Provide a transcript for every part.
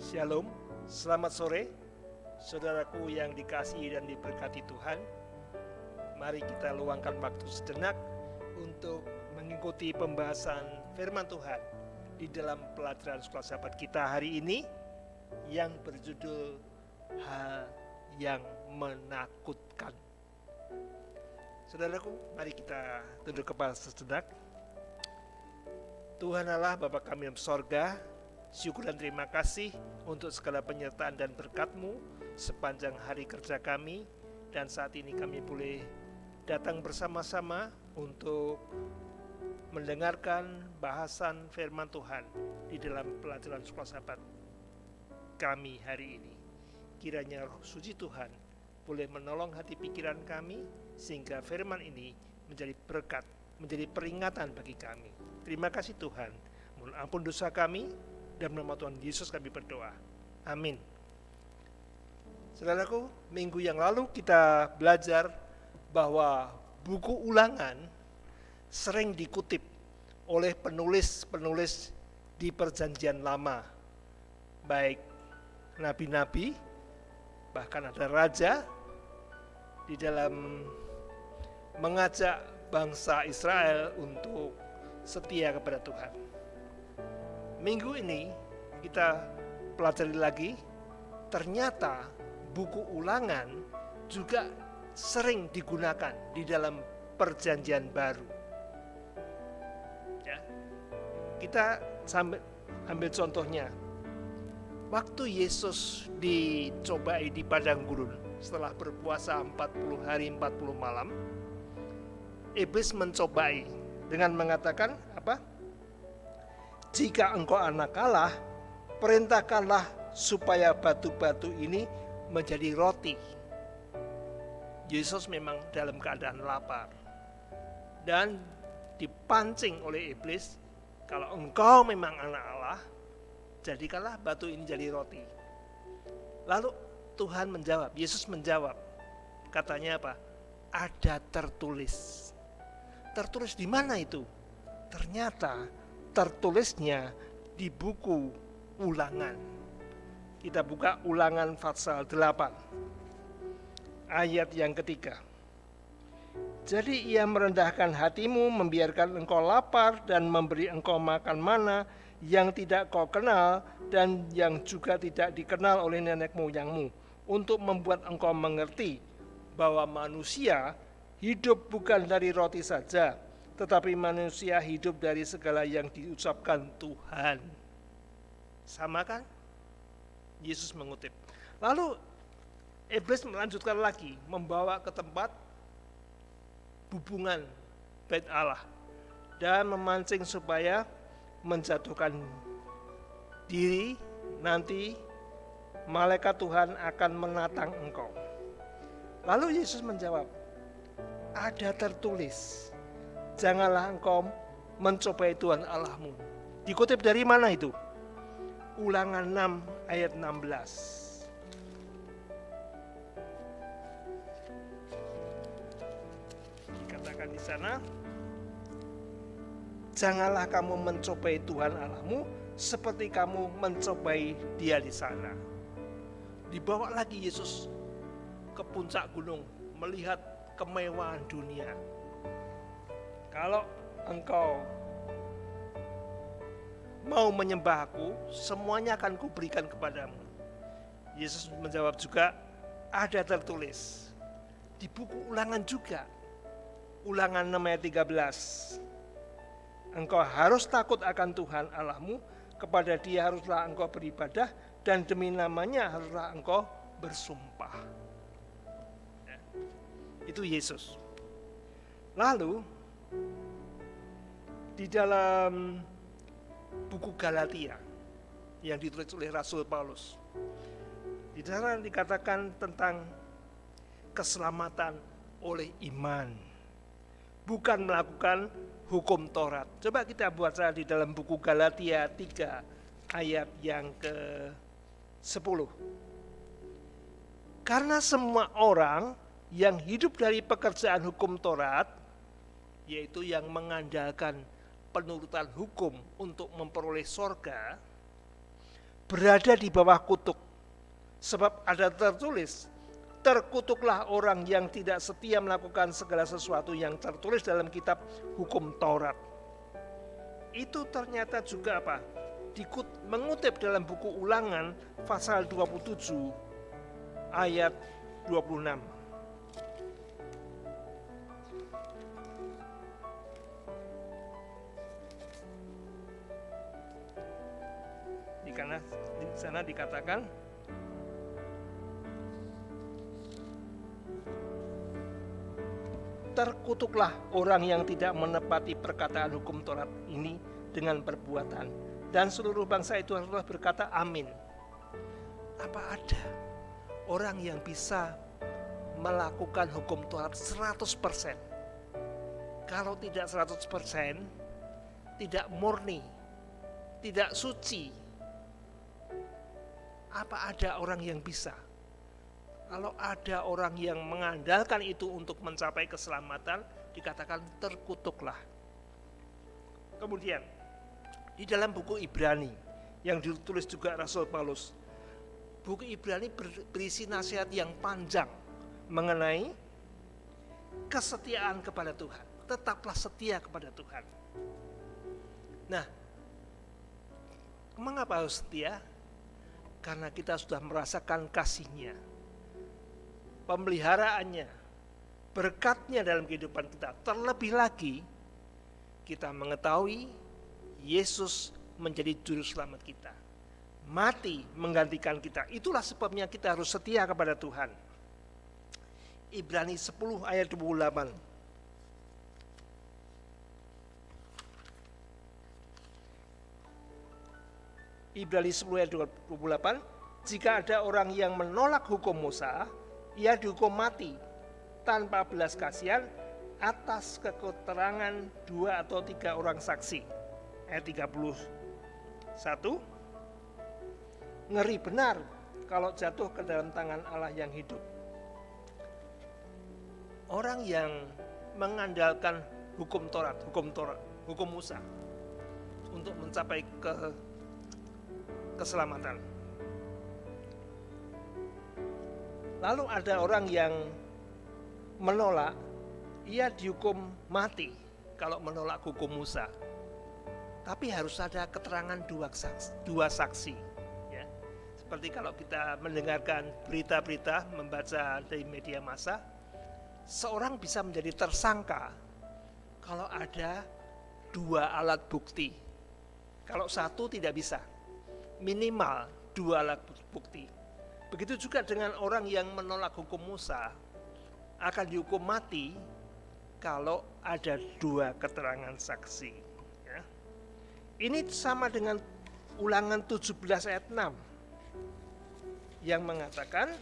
Shalom, selamat sore, saudaraku yang dikasihi dan diberkati Tuhan. Mari kita luangkan waktu sejenak untuk mengikuti pembahasan firman Tuhan di dalam pelajaran sekolah sahabat kita hari ini yang berjudul Hal yang Menakutkan. Saudaraku, mari kita tunduk kepala sejenak. Tuhan Allah Bapa kami di sorga, syukur dan terima kasih untuk segala penyertaan dan berkat-Mu sepanjang hari kerja kami, dan saat ini kami boleh datang bersama-sama untuk mendengarkan bahasan firman Tuhan di dalam pelajaran sekolah sahabat kami hari ini. Kiranya Roh Suci Tuhan boleh menolong hati pikiran kami sehingga firman ini menjadi berkat, menjadi peringatan bagi kami. Terima kasih Tuhan, mohon ampun dosa kami, dan nama Tuhan Yesus kami berdoa. Amin. Saudaraku, minggu yang lalu kita belajar bahwa buku Ulangan sering dikutip oleh penulis-penulis di Perjanjian Lama, baik nabi-nabi, bahkan ada raja di dalam mengajak bangsa Israel untuk setia kepada Tuhan. Minggu ini kita pelajari lagi, ternyata buku Ulangan juga sering digunakan di dalam Perjanjian Baru. Ya, kita ambil contohnya. Waktu Yesus dicobai di padang gurun setelah berpuasa 40 hari 40 malam, iblis mencobai dengan mengatakan apa? Jika engkau anak Allah, perintahkanlah supaya batu-batu ini menjadi roti. Yesus memang dalam keadaan lapar dan dipancing oleh iblis, kalau engkau memang anak Allah, jadikanlah batu ini jadi roti. Lalu Tuhan menjawab, Yesus menjawab, katanya apa? Ada tertulis. Tertulis di mana itu? Ternyata tertulisnya di buku Ulangan. Kita buka Ulangan pasal 8 ayat yang ketiga. Jadi ia merendahkan hatimu, membiarkan engkau lapar, dan memberi engkau makan mana yang tidak kau kenal dan yang juga tidak dikenal oleh nenek moyangmu, untuk membuat engkau mengerti bahwa manusia hidup bukan dari roti saja, tetapi manusia hidup dari segala yang diucapkan Tuhan. Sama kan? Yesus mengutip. Lalu iblis melanjutkan lagi, membawa ke tempat bubungan bait Allah dan memancing supaya menjatuhkan diri. Nanti malaikat Tuhan akan menatang engkau. Lalu Yesus menjawab, ada tertulis, janganlah engkau mencobai Tuhan Allahmu. Dikutip dari mana itu? Ulangan 6 ayat 16. Dikatakan di sana, janganlah kamu mencobai Tuhan Allahmu seperti kamu mencobai Dia di sana. Dibawa lagi Yesus ke puncak gunung melihat kemewahan dunia. Kalau engkau mau menyembah aku, semuanya akan kuberikan kepadamu. Yesus menjawab juga, ada tertulis di buku Ulangan juga, Ulangan 6 ayat 13. Engkau harus takut akan Tuhan Allahmu, kepada Dia haruslah engkau beribadah, dan demi namanya haruslah engkau bersumpah. Ya, itu Yesus. Lalu di dalam buku Galatia yang ditulis oleh Rasul Paulus, di sana dikatakan tentang keselamatan oleh iman, bukan melakukan hukum Taurat. Coba kita baca di dalam buku Galatia 3 ayat yang ke-10. Karena semua orang yang hidup dari pekerjaan hukum Taurat, yaitu yang mengandalkan penurutan hukum untuk memperoleh sorga, berada di bawah kutuk. Sebab ada tertulis, terkutuklah orang yang tidak setia melakukan segala sesuatu yang tertulis dalam kitab hukum Taurat. Itu ternyata juga apa? Mengutip dalam buku Ulangan pasal 27 ayat 26. Di sana dikatakan, terkutuklah orang yang tidak menepati perkataan hukum Taurat ini dengan perbuatan, dan seluruh bangsa itu harus berkata amin. Apa ada orang yang bisa melakukan hukum Taurat 100%? Kalau tidak 100%, tidak murni, tidak suci. Apa ada orang yang bisa? Kalau ada orang yang mengandalkan itu untuk mencapai keselamatan, dikatakan terkutuklah. Kemudian di dalam buku Ibrani yang ditulis juga Rasul Paulus, buku Ibrani berisi nasihat yang panjang mengenai kesetiaan kepada Tuhan. Tetaplah setia kepada Tuhan. Nah, mengapa harus setia? Karena kita sudah merasakan kasih-Nya, pemeliharaannya, berkat-Nya dalam kehidupan kita. Terlebih lagi, kita mengetahui Yesus menjadi juru selamat kita, mati menggantikan kita. Itulah sebabnya kita harus setia kepada Tuhan. Ibrani 10 ayat 28. Ibrani 10 ayat 28, jika ada orang yang menolak hukum Musa, ia dihukum mati tanpa belas kasihan atas keterangan 2 atau 3 orang saksi. Ayat 31, ngeri benar kalau jatuh ke dalam tangan Allah yang hidup. Orang yang mengandalkan hukum Taurat, hukum Musa untuk mencapai keselamatan. Lalu ada orang yang menolak, ia dihukum mati kalau menolak hukum Musa. Tapi harus ada keterangan dua saksi. Ya. Seperti kalau kita mendengarkan berita-berita, membaca dari media massa, seorang bisa menjadi tersangka kalau ada 2 alat bukti. Kalau satu tidak bisa. Minimal 2 alat bukti. Begitu juga dengan orang yang menolak hukum Musa, akan dihukum mati kalau ada 2 keterangan saksi. Ya. Ini sama dengan Ulangan 17 ayat 6 yang mengatakan,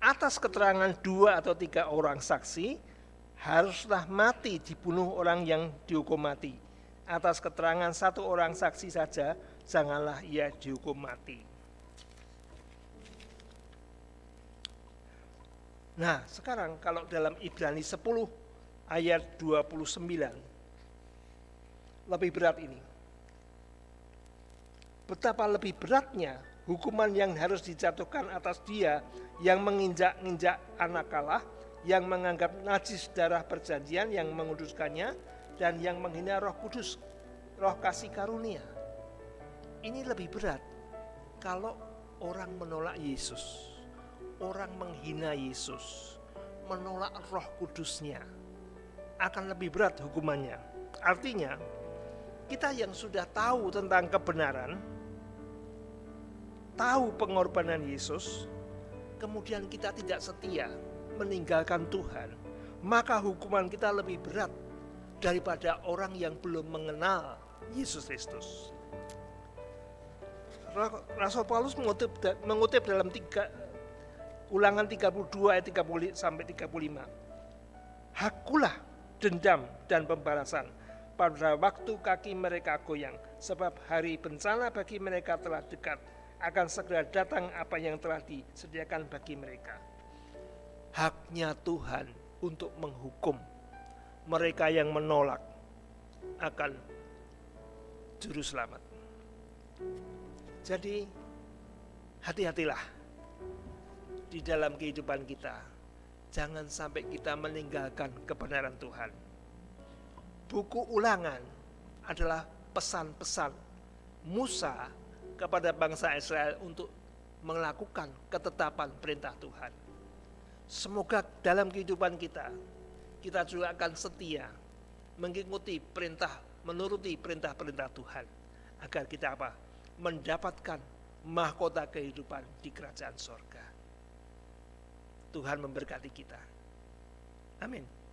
atas keterangan 2 atau 3 orang saksi, haruslah mati dibunuh orang yang dihukum mati. Atas keterangan 1 orang saksi saja, janganlah ia dihukum mati. Nah, sekarang kalau dalam Ibrani 10 ayat 29, lebih berat ini. Betapa lebih beratnya hukuman yang harus dijatuhkan atas dia yang menginjak-injak anak Allah, yang menganggap najis darah perjanjian yang menguduskannya, dan yang menghina Roh Kudus, Roh kasih karunia. Ini lebih berat kalau orang menolak Yesus, orang menghina Yesus, menolak Roh Kudus-Nya, akan lebih berat hukumannya. Artinya, kita yang sudah tahu tentang kebenaran, tahu pengorbanan Yesus, kemudian kita tidak setia, meninggalkan Tuhan, maka hukuman kita lebih berat daripada orang yang belum mengenal Yesus Kristus. Rasul Paulus mengutip dalam Ulangan 32 ayat 30 sampai 35. Hakulah dendam dan pembalasan pada waktu kaki mereka goyang, sebab hari bencana bagi mereka telah dekat, akan segera datang apa yang telah disediakan bagi mereka. Haknya Tuhan untuk menghukum mereka yang menolak akan juru selamat. Jadi hati-hatilah di dalam kehidupan kita. Jangan sampai kita meninggalkan kebenaran Tuhan. Buku Ulangan adalah pesan-pesan Musa kepada bangsa Israel untuk melakukan ketetapan perintah Tuhan. Semoga dalam kehidupan kita juga akan setia mengikuti perintah, menuruti perintah-perintah Tuhan, agar kita mendapatkan mahkota kehidupan di kerajaan sorga. Tuhan memberkati kita. Amin.